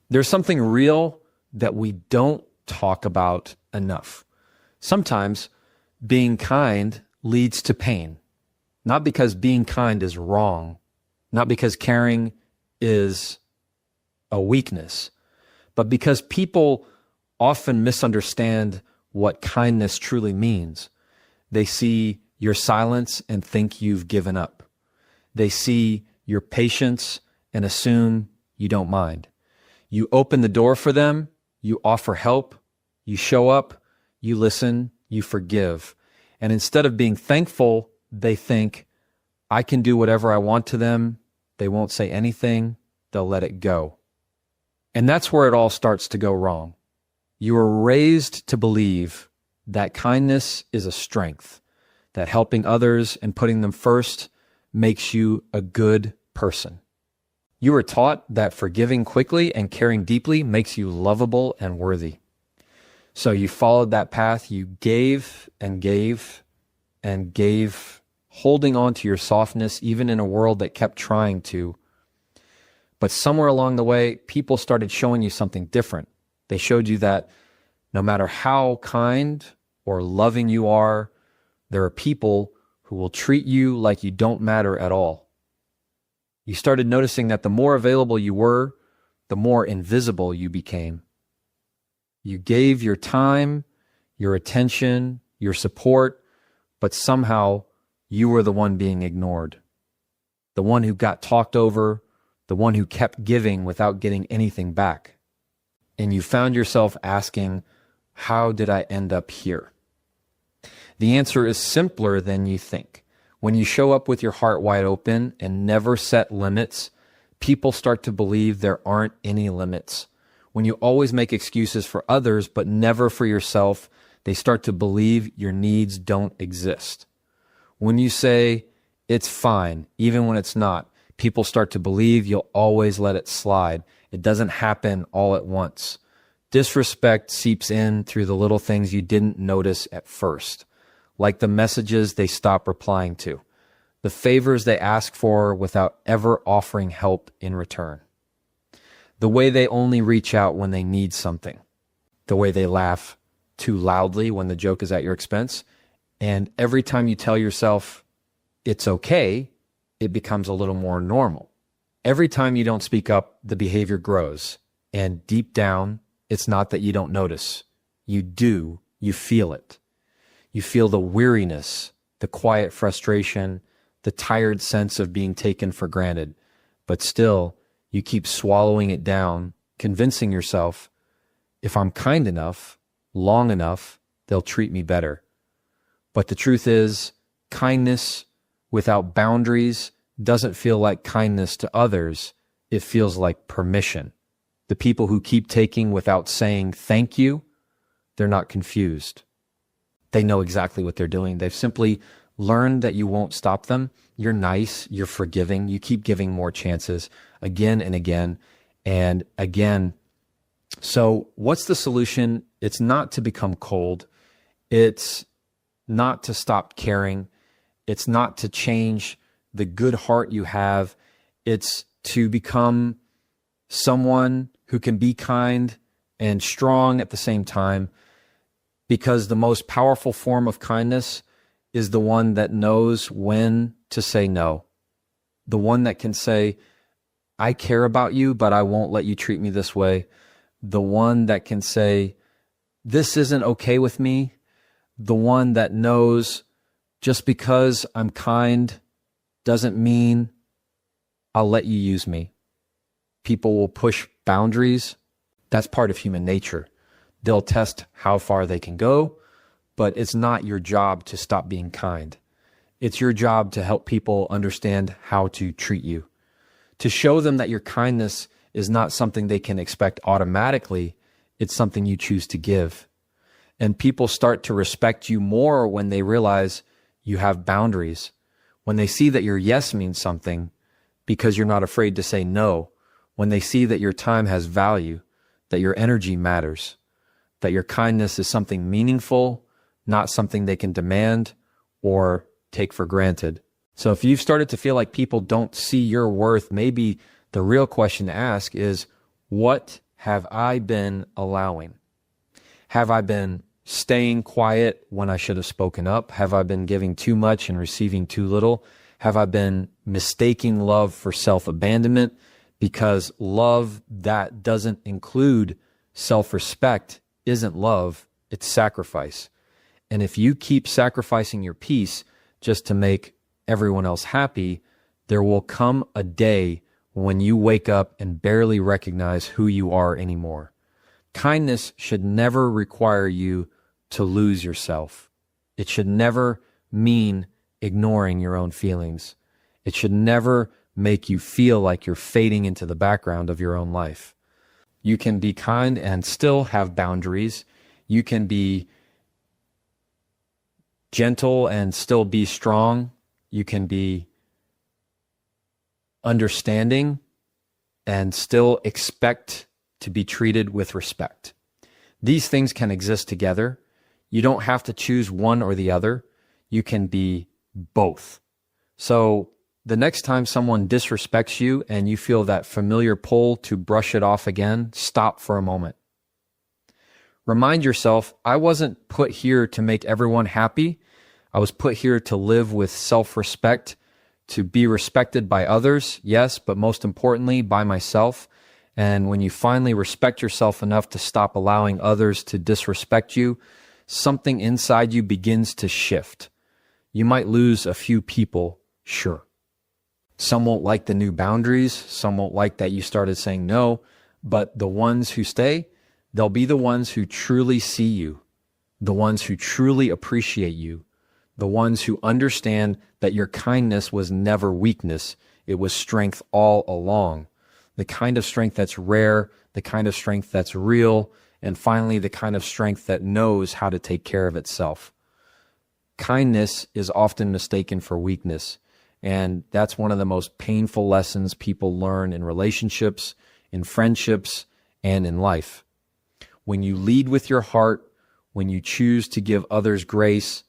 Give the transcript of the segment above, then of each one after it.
There's something real that we don't talk about enough. Sometimes being kind leads to pain, not because being kind is wrong, not because caring is a weakness, but because people often misunderstand what kindness truly means. They see your silence and think you've given up. They see your patience and assume you don't mind. You open the door for them, you offer help, you show up, you listen, you forgive. And instead of being thankful, they think, I can do whatever I want to them. They won't say anything. They'll let it go. And that's where it all starts to go wrong. You were raised to believe that kindness is a strength, that helping others and putting them first makes you a good person. You were taught that forgiving quickly and caring deeply makes you lovable and worthy. So you followed that path. You gave and gave and gave, holding on to your softness, even in a world that kept trying to. But somewhere along the way, people started showing you something different. They showed you that no matter how kind or loving you are, there are people who will treat you like you don't matter at all. You started noticing that the more available you were, the more invisible you became. You gave your time, your attention, your support, but somehow you were the one being ignored, the one who got talked over, the one who kept giving without getting anything back. And you found yourself asking, how did I end up here? The answer is simpler than you think. When you show up with your heart wide open and never set limits, people start to believe there aren't any limits. When you always make excuses for others but never for yourself, they start to believe your needs don't exist. When you say, it's fine, even when it's not, people start to believe you'll always let it slide. It doesn't happen all at once. Disrespect seeps in through the little things you didn't notice at first, like the messages they stop replying to, the favors they ask for without ever offering help in return, the way they only reach out when they need something, the way they laugh too loudly when the joke is at your expense, and every time you tell yourself it's okay, it becomes a little more normal. Every time you don't speak up, the behavior grows, and deep down, it's not that you don't notice. You do. You feel it. You feel the weariness, the quiet frustration, the tired sense of being taken for granted. But still, you keep swallowing it down, convincing yourself, if I'm kind enough, long enough, they'll treat me better. But the truth is, kindness without boundaries doesn't feel like kindness to others. It feels like permission. The people who keep taking without saying thank you, they're not confused. They know exactly what they're doing. They've simply learned that you won't stop them. You're nice, you're forgiving, you keep giving more chances again and again and again. So what's the solution? It's not to become cold. It's not to stop caring. It's not to change the good heart you have. It's to become someone who can be kind and strong at the same time, because the most powerful form of kindness is the one that knows when to say no. The one that can say, I care about you, but I won't let you treat me this way. The one that can say, this isn't okay with me. The one that knows just because I'm kind doesn't mean I'll let you use me. People will push boundaries. That's part of human nature. They'll test how far they can go, but it's not your job to stop being kind. It's your job to help people understand how to treat you, to show them that your kindness is not something they can expect automatically. It's something you choose to give. And people start to respect you more when they realize you have boundaries, when they see that your yes means something because you're not afraid to say no, when they see that your time has value, that your energy matters, that your kindness is something meaningful, not something they can demand or take for granted. So if you've started to feel like people don't see your worth, maybe the real question to ask is, what have I been allowing? Have I been staying quiet when I should have spoken up? Have I been giving too much and receiving too little? Have I been mistaking love for self-abandonment? Because love that doesn't include self-respect isn't love, it's sacrifice. And if you keep sacrificing your peace just to make everyone else happy, there will come a day when you wake up and barely recognize who you are anymore. Kindness should never require you to lose yourself. It should never mean ignoring your own feelings. It should never make you feel like you're fading into the background of your own life. You can be kind and still have boundaries. You can be gentle and still be strong. You can be understanding and still expect to be treated with respect. These things can exist together. You don't have to choose one or the other. You can be both. So the next time someone disrespects you and you feel that familiar pull to brush it off again, stop for a moment. Remind yourself, I wasn't put here to make everyone happy. I was put here to live with self-respect, to be respected by others, yes, but most importantly, by myself. And when you finally respect yourself enough to stop allowing others to disrespect you, something inside you begins to shift. You might lose a few people, sure. Some won't like the new boundaries. Some won't like that you started saying no. But the ones who stay, they'll be the ones who truly see you, the ones who truly appreciate you, the ones who understand that your kindness was never weakness. It was strength all along. The kind of strength that's rare, the kind of strength that's real, and finally, the kind of strength that knows how to take care of itself. Kindness is often mistaken for weakness, and that's one of the most painful lessons people learn in relationships, in friendships, and in life. When you lead with your heart, when you choose to give others grace,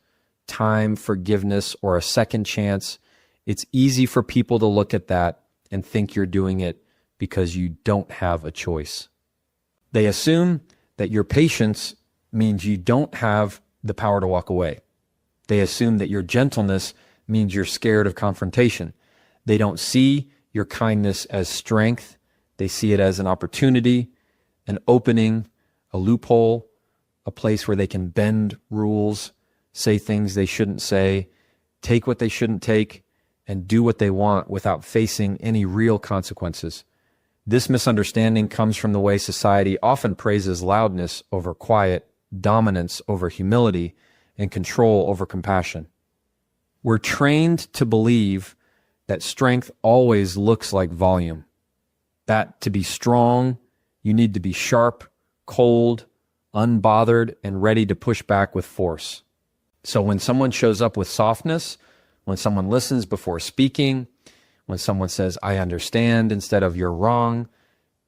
time, forgiveness, or a second chance, it's easy for people to look at that and think you're doing it because you don't have a choice. They assume that your patience means you don't have the power to walk away. They assume that your gentleness means you're scared of confrontation. They don't see your kindness as strength. They see it as an opportunity, an opening, a loophole, a place where they can bend rules, say things they shouldn't say, take what they shouldn't take, and do what they want without facing any real consequences. This misunderstanding comes from the way society often praises loudness over quiet, dominance over humility, and control over compassion. We're trained to believe that strength always looks like volume. That to be strong, you need to be sharp, cold, unbothered, and ready to push back with force. So when someone shows up with softness, when someone listens before speaking, when someone says, I understand instead of you're wrong,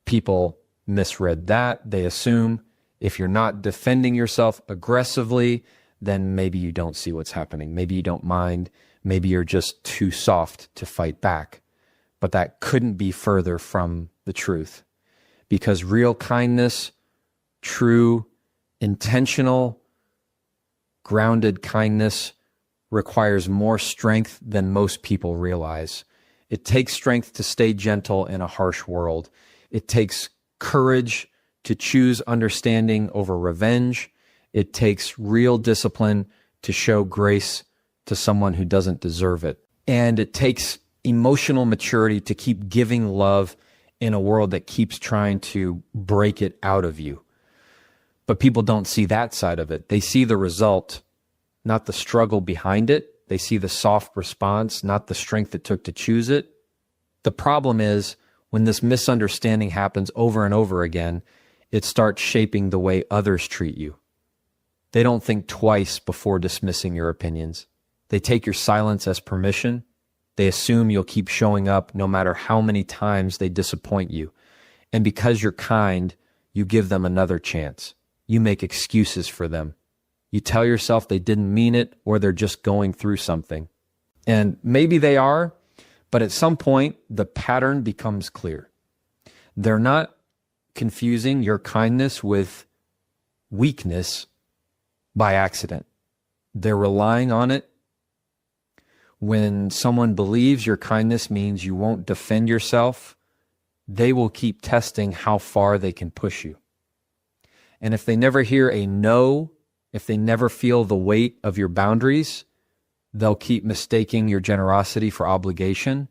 people misread that. They assume if you're not defending yourself aggressively, then maybe you don't see what's happening. Maybe you don't mind. Maybe you're just too soft to fight back. But that couldn't be further from the truth. Because real kindness, true, intentional, grounded kindness requires more strength than most people realize. It takes strength to stay gentle in a harsh world. It takes courage to choose understanding over revenge. It takes real discipline to show grace to someone who doesn't deserve it. And it takes emotional maturity to keep giving love in a world that keeps trying to break it out of you. But people don't see that side of it. They see the result, not the struggle behind it. They see the soft response, not the strength it took to choose it. The problem is when this misunderstanding happens over and over again, it starts shaping the way others treat you. They don't think twice before dismissing your opinions. They take your silence as permission. They assume you'll keep showing up no matter how many times they disappoint you. And because you're kind, you give them another chance. You make excuses for them. You tell yourself they didn't mean it or they're just going through something. And maybe they are, but at some point, the pattern becomes clear. They're not confusing your kindness with weakness by accident. They're relying on it. When someone believes your kindness means you won't defend yourself, they will keep testing how far they can push you. And if they never hear a no, if they never feel the weight of your boundaries, they'll keep mistaking your generosity for obligation.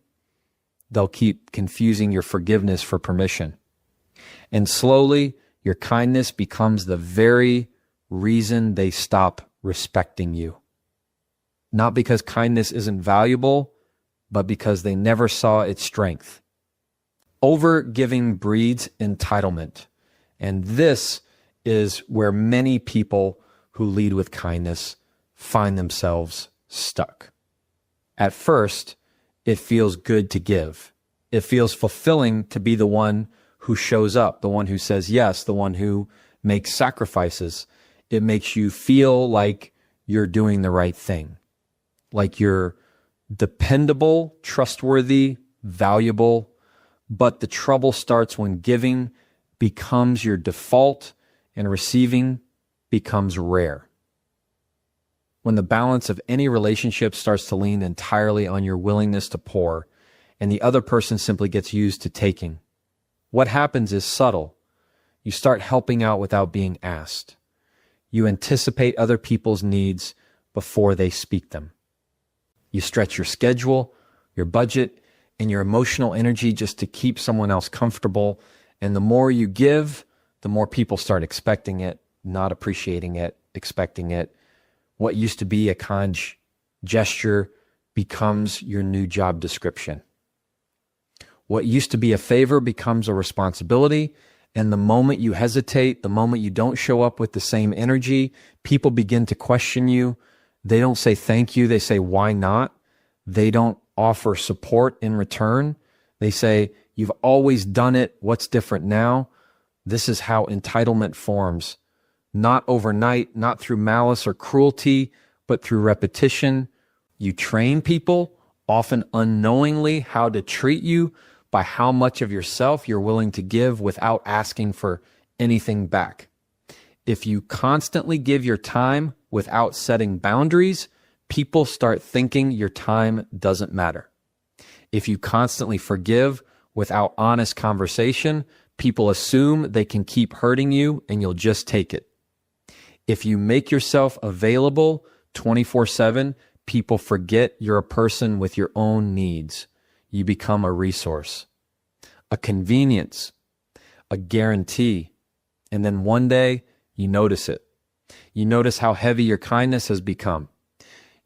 They'll keep confusing your forgiveness for permission. And slowly, your kindness becomes the very reason they stop respecting you. Not because kindness isn't valuable, but because they never saw its strength. Over-giving breeds entitlement. And this is where many people who lead with kindness find themselves stuck. At first, it feels good to give. It feels fulfilling to be the one who shows up, the one who says yes, the one who makes sacrifices. It makes you feel like you're doing the right thing, like you're dependable, trustworthy, valuable. But the trouble starts when giving becomes your default and receiving becomes rare. When the balance of any relationship starts to lean entirely on your willingness to pour, and the other person simply gets used to taking. What happens is subtle. You start helping out without being asked. You anticipate other people's needs before they speak them. You stretch your schedule, your budget, and your emotional energy just to keep someone else comfortable. And the more you give, the more people start expecting it, not appreciating it, expecting it. What used to be a kind gesture becomes your new job description. What used to be a favor becomes a responsibility. And the moment you hesitate, the moment you don't show up with the same energy, people begin to question you. They don't say thank you. They say, why not? They don't offer support in return. They say, you've always done it. What's different now? This is how entitlement forms. Not overnight, not through malice or cruelty, but through repetition. You train people, often unknowingly, how to treat you by how much of yourself you're willing to give without asking for anything back. If you constantly give your time without setting boundaries, people start thinking your time doesn't matter. If you constantly forgive without honest conversation, people assume they can keep hurting you and you'll just take it. If you make yourself available 24/7, people forget you're a person with your own needs. You become a resource, a convenience, a guarantee. And then one day you notice it. You notice how heavy your kindness has become.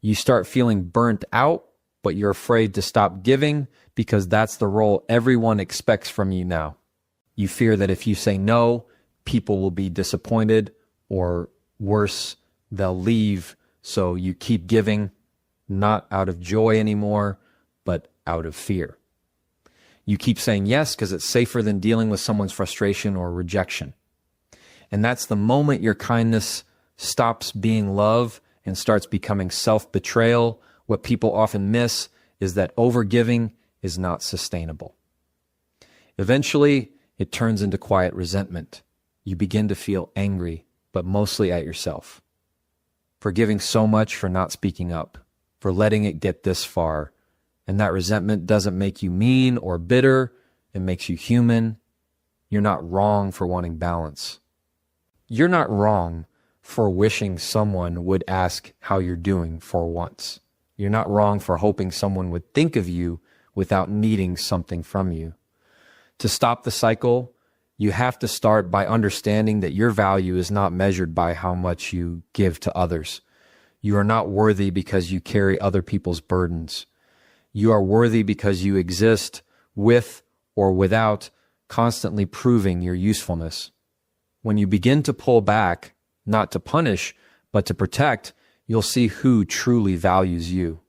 You start feeling burnt out, but you're afraid to stop giving because that's the role everyone expects from you now. You fear that if you say no, people will be disappointed, or worse, they'll leave. So you keep giving, not out of joy anymore, but out of fear. You keep saying yes because it's safer than dealing with someone's frustration or rejection. And that's the moment your kindness stops being love and starts becoming self-betrayal. What people often miss is that overgiving is not sustainable. Eventually, it turns into quiet resentment. You begin to feel angry, but mostly at yourself. For giving so much, for not speaking up, for letting it get this far. And that resentment doesn't make you mean or bitter. It makes you human. You're not wrong for wanting balance. You're not wrong for wishing someone would ask how you're doing for once. You're not wrong for hoping someone would think of you without needing something from you. To stop the cycle, you have to start by understanding that your value is not measured by how much you give to others. You are not worthy because you carry other people's burdens. You are worthy because you exist with or without constantly proving your usefulness. When you begin to pull back, not to punish, but to protect, you'll see who truly values you.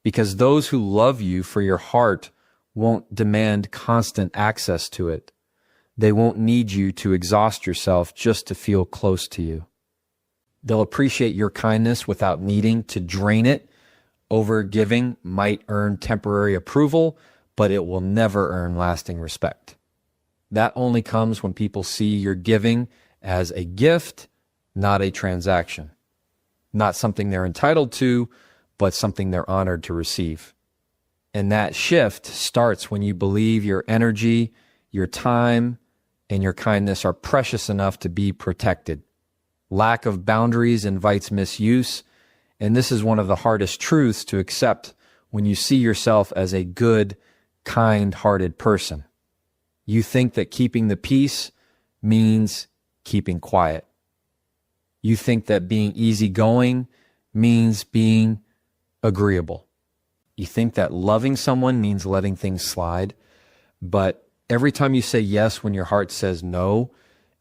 Because those who love you for your heart won't demand constant access to it. They won't need you to exhaust yourself just to feel close to you. They'll appreciate your kindness without needing to drain it. Overgiving might earn temporary approval, but it will never earn lasting respect. That only comes when people see your giving as a gift, not a transaction. Not something they're entitled to, but something they're honored to receive. And that shift starts when you believe your energy, your time, and your kindness are precious enough to be protected. Lack of boundaries invites misuse, and this is one of the hardest truths to accept when you see yourself as a good, kind-hearted person. You think that keeping the peace means keeping quiet. You think that being easygoing means being agreeable. You think that loving someone means letting things slide, but every time you say yes when your heart says no,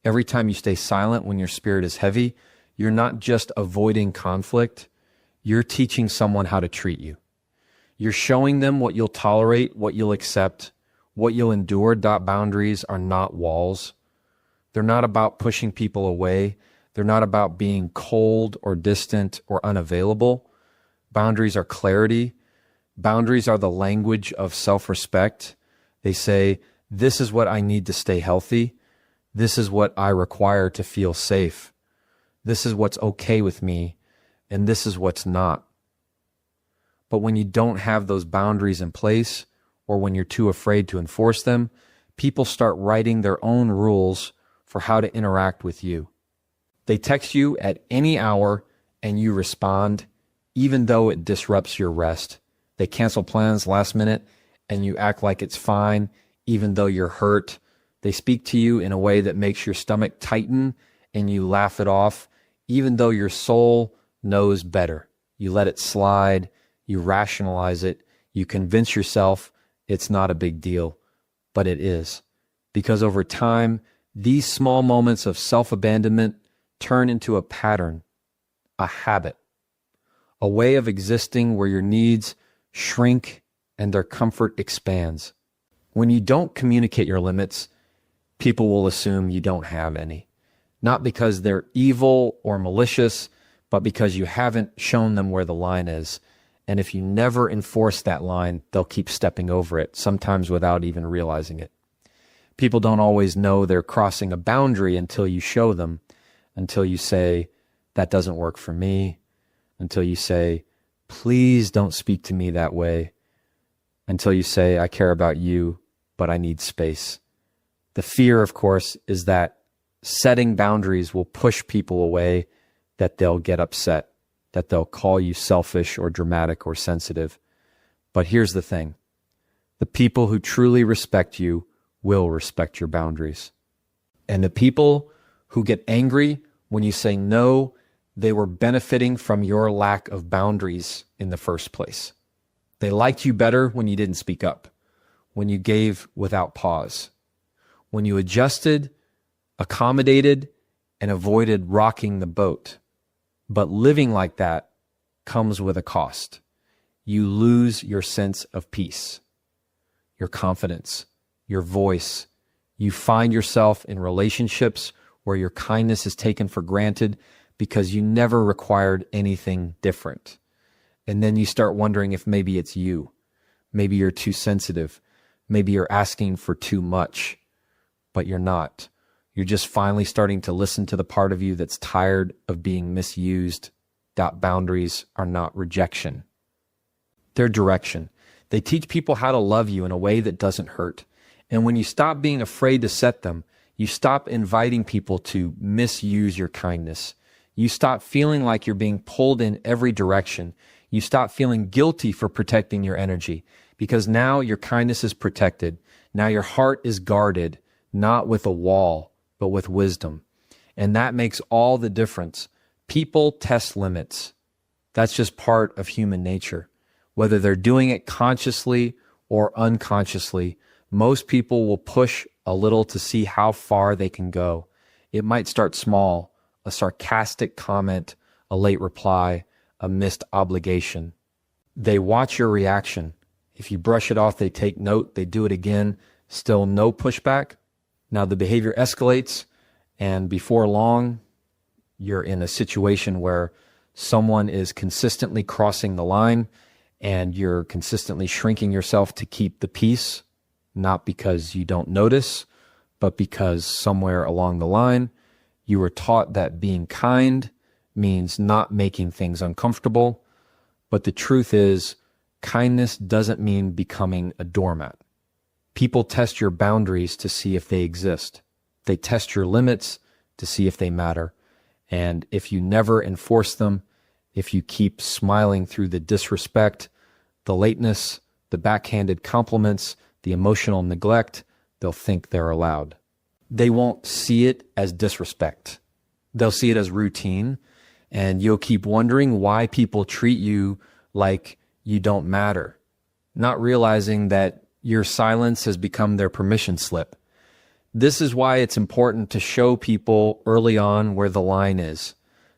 every time you stay silent when your spirit is heavy, you're not just avoiding conflict, you're teaching someone how to treat you. You're showing them what you'll tolerate, what you'll accept, what you'll endure. Boundaries are not walls. They're not about pushing people away. They're not about being cold or distant or unavailable. Boundaries are clarity. Boundaries are the language of self-respect. They say, this is what I need to stay healthy. This is what I require to feel safe. This is what's okay with me, and this is what's not. But when you don't have those boundaries in place, or when you're too afraid to enforce them, people start writing their own rules for how to interact with you. They text you at any hour and you respond, even though it disrupts your rest. They cancel plans last minute and you act like it's fine, even though you're hurt. They speak to you in a way that makes your stomach tighten and you laugh it off, even though your soul knows better. You let it slide, you rationalize it, you convince yourself it's not a big deal, but it is. Because over time, these small moments of self-abandonment turn into a pattern, a habit, a way of existing where your needs shrink and their comfort expands. When you don't communicate your limits, people will assume you don't have any. Not because they're evil or malicious, but because you haven't shown them where the line is. And if you never enforce that line, they'll keep stepping over it, sometimes without even realizing it. People don't always know they're crossing a boundary until you show them, until you say, that doesn't work for me, until you say, please don't speak to me that way, until you say, I care about you, but I need space. The fear, of course, is that setting boundaries will push people away, that they'll get upset, that they'll call you selfish or dramatic or sensitive. But here's the thing. The people who truly respect you will respect your boundaries. And the people who get angry when you say no, they were benefiting from your lack of boundaries in the first place. They liked you better when you didn't speak up, when you gave without pause, when you adjusted, accommodated, and avoided rocking the boat. But living like that comes with a cost. You lose your sense of peace, your confidence, your voice. You find yourself in relationships where your kindness is taken for granted because you never required anything different. And then you start wondering if maybe it's you. Maybe you're too sensitive. Maybe you're asking for too much, but you're not. You're just finally starting to listen to the part of you that's tired of being misused. Boundaries are not rejection. They're direction. They teach people how to love you in a way that doesn't hurt. And when you stop being afraid to set them, you stop inviting people to misuse your kindness. You stop feeling like you're being pulled in every direction. You stop feeling guilty for protecting your energy because now your kindness is protected. Now your heart is guarded, not with a wall, but with wisdom. And that makes all the difference. People test limits. That's just part of human nature. Whether they're doing it consciously or unconsciously, most people will push a little to see how far they can go. It might start small, a sarcastic comment, a late reply, a missed obligation. They watch your reaction. If you brush it off, they take note, they do it again, still no pushback. Now the behavior escalates, and before long, you're in a situation where someone is consistently crossing the line and you're consistently shrinking yourself to keep the peace, not because you don't notice, but because somewhere along the line, you were taught that being kind means not making things uncomfortable. But the truth is, kindness doesn't mean becoming a doormat. People test your boundaries to see if they exist. They test your limits to see if they matter. And if you never enforce them, if you keep smiling through the disrespect, the lateness, the backhanded compliments, the emotional neglect, they'll think they're allowed. They won't see it as disrespect. They'll see it as routine, and you'll keep wondering why people treat you like you don't matter, not realizing that your silence has become their permission slip. This is why it's important to show people early on where the line is,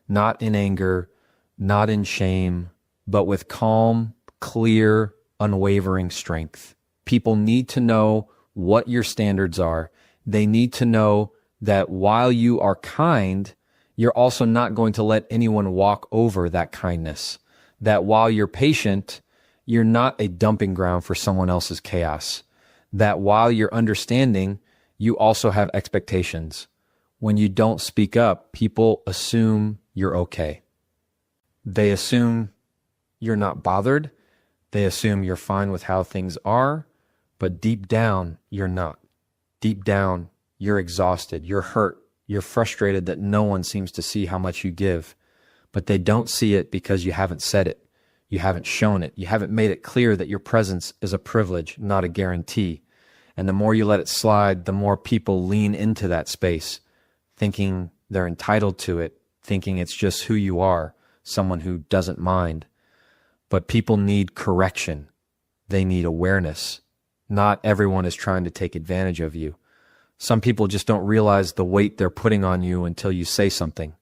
not in anger, not in shame, but with calm, clear, unwavering strength. People need to know what your standards are. They need to know that while you are kind, you're also not going to let anyone walk over that kindness. That while you're patient, you're not a dumping ground for someone else's chaos. That while you're understanding, you also have expectations. When you don't speak up, people assume you're okay. They assume you're not bothered. They assume you're fine with how things are, but deep down, you're not. Deep down, you're exhausted, you're hurt, you're frustrated that no one seems to see how much you give. But they don't see it because you haven't said it. You haven't shown it. You haven't made it clear that your presence is a privilege, not a guarantee. And the more you let it slide, the more people lean into that space, thinking they're entitled to it, thinking it's just who you are, someone who doesn't mind. But people need correction. They need awareness. Not everyone is trying to take advantage of you. Some people just don't realize the weight they're putting on you until you say something.